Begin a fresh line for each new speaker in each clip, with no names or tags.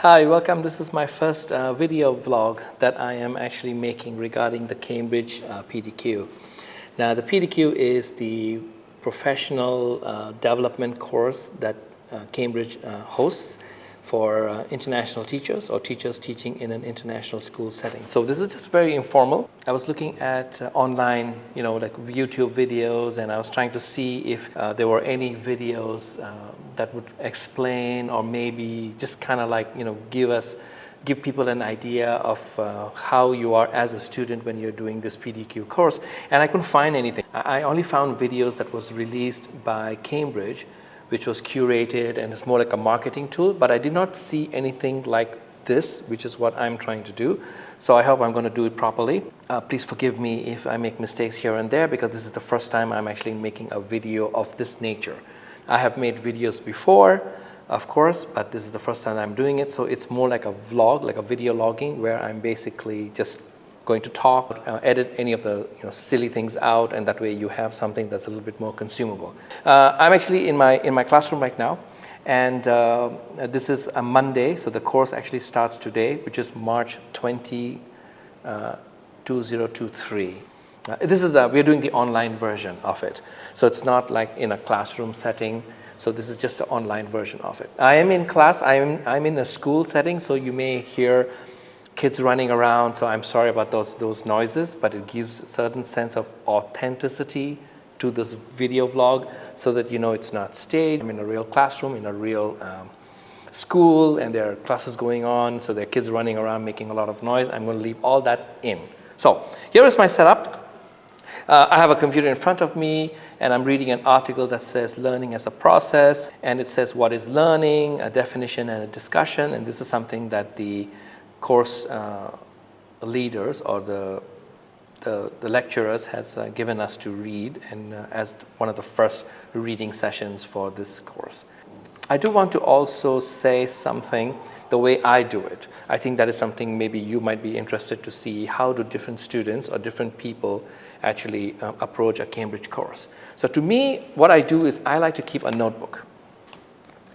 Hi, welcome. This is my first video vlog that I am actually making regarding the Cambridge PDQ. Now, the PDQ is the professional development course that Cambridge hosts for international teachers or teachers teaching in an international school setting. So this is just very informal. I was looking at online, like YouTube videos, and I was trying to see if there were any videos that would explain or maybe just kind of like, give people an idea of how you are as a student when you're doing this PDQ course. And I couldn't find anything. I only found videos that was released by Cambridge, which was curated and it's more like a marketing tool, but I did not see anything like this, which is what I'm trying to do. So I hope I'm going to do it properly. Please forgive me if I make mistakes here and there, because this is the first time I'm actually making a video of this nature. I have made videos before, of course, but this is the first time I'm doing it. So it's more like a vlog, like a video logging, where I'm basically just going to talk, edit any of the silly things out, and that way you have something that's a little bit more consumable. I'm actually in my classroom right now, and this is a Monday, so the course actually starts today, which is March 20, 2023. We're doing the online version of it, so it's not like in a classroom setting. So this is just the online version of it. I am in class. I'm in a school setting, so you may hear kids running around, so I'm sorry about those noises, but it gives a certain sense of authenticity to this video vlog so that it's not staged. I'm in a real classroom, in a real school, and there are classes going on, so there are kids running around making a lot of noise. I'm going to leave all that in. So here is my setup. I have a computer in front of me, and I'm reading an article that says learning as a process, and it says what is learning, a definition and a discussion, and this is something that the course leaders or the lecturers has given us to read, and as one of the first reading sessions for this course. I do want to also say something the way I do it. I think that is something maybe you might be interested to see. How do different students or different people actually approach a Cambridge course? So to me, what I do is I like to keep a notebook.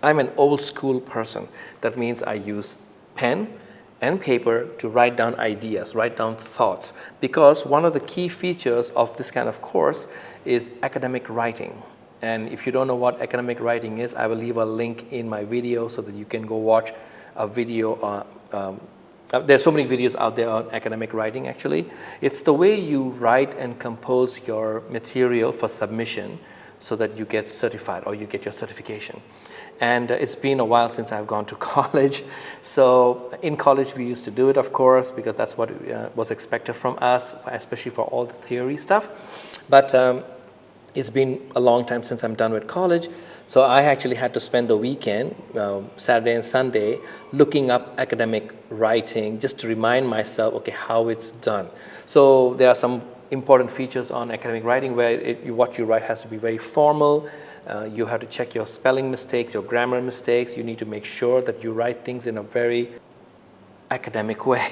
I'm an old school person. That means I use pen and paper to write down ideas, write down thoughts, because one of the key features of this kind of course is academic writing. And if you don't know what academic writing is, I will leave a link in my video so that you can go watch a video. There's so many videos out there on academic writing, actually. It's the way you write and compose your material for submission so that you get certified or you get your certification. And it's been a while since I've gone to college. So in college, we used to do it, of course, because that's what was expected from us, especially for all the theory stuff. But it's been a long time since I'm done with college. So I actually had to spend the weekend, Saturday and Sunday, looking up academic writing just to remind myself, okay, how it's done. So there are some important features on academic writing where what you write has to be very formal. You have to check your spelling mistakes, your grammar mistakes. You need to make sure that you write things in a very academic way.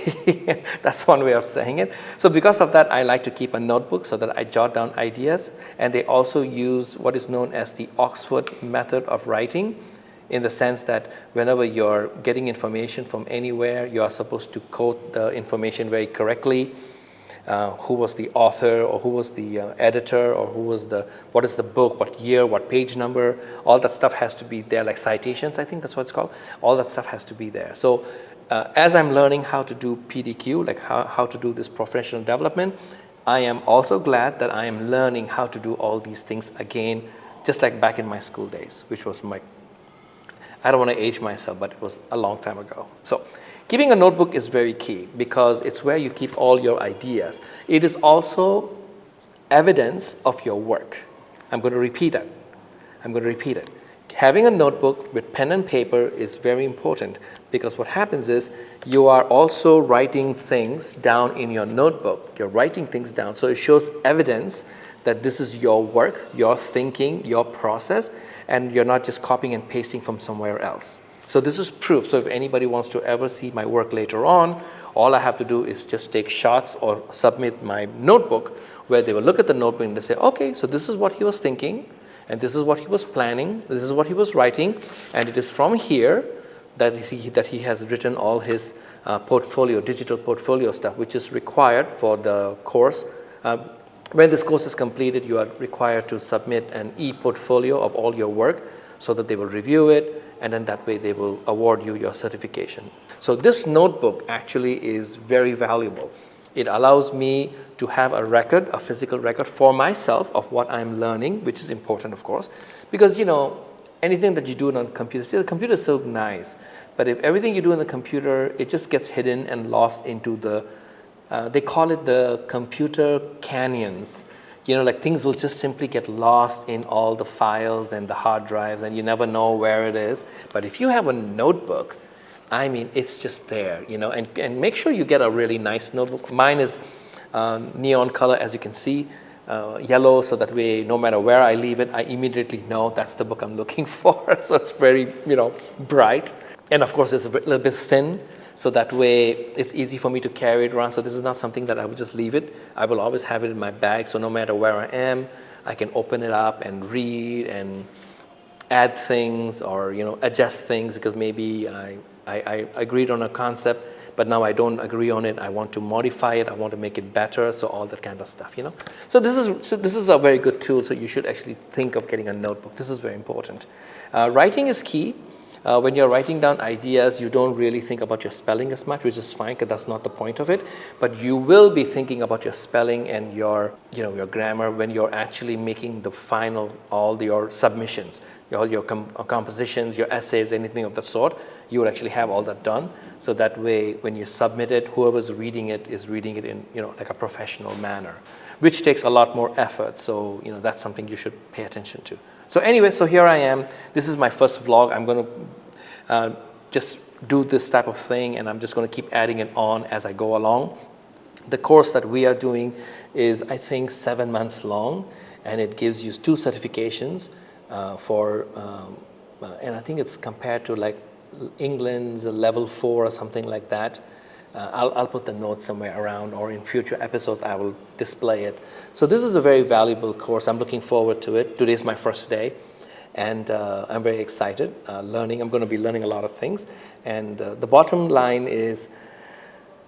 That's one way of saying it. So because of that, I like to keep a notebook so that I jot down ideas. And they also use what is known as the Oxford method of writing, in the sense that whenever you're getting information from anywhere, you are supposed to quote the information very correctly. Who was the author, or who was the editor, or what is the book, what year, what page number, all that stuff has to be there, like citations, I think that's what it's called. All that stuff has to be there. So as I'm learning how to do PDQ, like how to do this professional development, I am also glad that I am learning how to do all these things again, just like back in my school days, which was I don't want to age myself, but it was a long time ago. So keeping a notebook is very key because it's where you keep all your ideas. It is also evidence of your work. I'm going to repeat it. Having a notebook with pen and paper is very important because what happens is you are also writing things down in your notebook. You're writing things down. So it shows evidence that this is your work, your thinking, your process, and you're not just copying and pasting from somewhere else. So this is proof. So if anybody wants to ever see my work later on, all I have to do is just take shots or submit my notebook where they will look at the notebook and they say, okay, so this is what he was thinking, and this is what he was planning, this is what he was writing, and it is from here that he has written all his digital portfolio stuff, which is required for the course. When this course is completed, you are required to submit an e-portfolio of all your work so that they will review it, and then that way they will award you your certification. So this notebook actually is very valuable. It allows me to have a record, a physical record for myself of what I'm learning, which is important, of course, because, anything that you do on a computer, see, the computer is so nice, but if everything you do on the computer, it just gets hidden and lost into the, they call it the computer canyons. Like things will just simply get lost in all the files and the hard drives, and you never know where it is. But if you have a notebook, it's just there, and make sure you get a really nice notebook. Mine is neon color, as you can see, yellow, so that way, no matter where I leave it, I immediately know that's the book I'm looking for. So it's very, bright. And of course, it's a little bit thin, so that way it's easy for me to carry it around. So this is not something that I would just leave it. I will always have it in my bag, so no matter where I am, I can open it up and read and add things or, adjust things, because maybe I agreed on a concept, but now I don't agree on it. I want to modify it. I want to make it better. So all that kind of stuff, So this is a very good tool. So you should actually think of getting a notebook. This is very important. Writing is key. When you're writing down ideas, you don't really think about your spelling as much, which is fine, because that's not the point of it. But you will be thinking about your spelling and your grammar when you're actually making the final, all your submissions, all your compositions, your essays, anything of that sort. You will actually have all that done. So that way, when you submit it, whoever's reading it is reading it in, like a professional manner, which takes a lot more effort. So, that's something you should pay attention to. So anyway, so here I am. This is my first vlog. I'm going to just do this type of thing, and I'm just going to keep adding it on as I go along. The course that we are doing is, I think, 7 months long, and it gives you 2 certifications and I think it's compared to like England's level 4 or something like that. I'll put the notes somewhere around, or in future episodes I will display it. So this is a very valuable course. I'm looking forward to it. Today's my first day, and I'm very excited learning. I'm going to be learning a lot of things, and the bottom line is,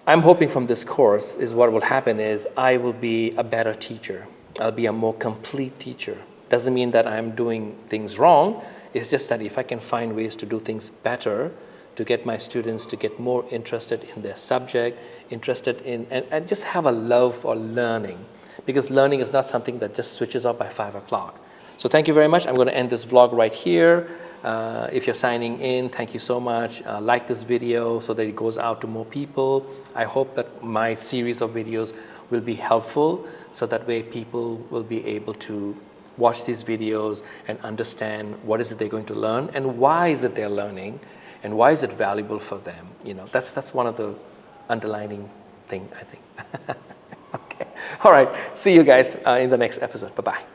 I'm hoping from this course is what will happen is I will be a better teacher. I'll be a more complete teacher. Doesn't mean that I'm doing things wrong. It's just that if I can find ways to do things better, to get my students to get more interested in their subject, interested in, and just have a love for learning. Because learning is not something that just switches off by 5 o'clock. So thank you very much. I'm going to end this vlog right here. If you're signing in, thank you so much. Like this video so that it goes out to more people. I hope that my series of videos will be helpful, so that way people will be able to watch these videos and understand what is it they're going to learn, and why is it they're learning, and why is it valuable for them. That's one of the underlining thing, I think. Okay. All right. See you guys in the next episode. Bye-bye.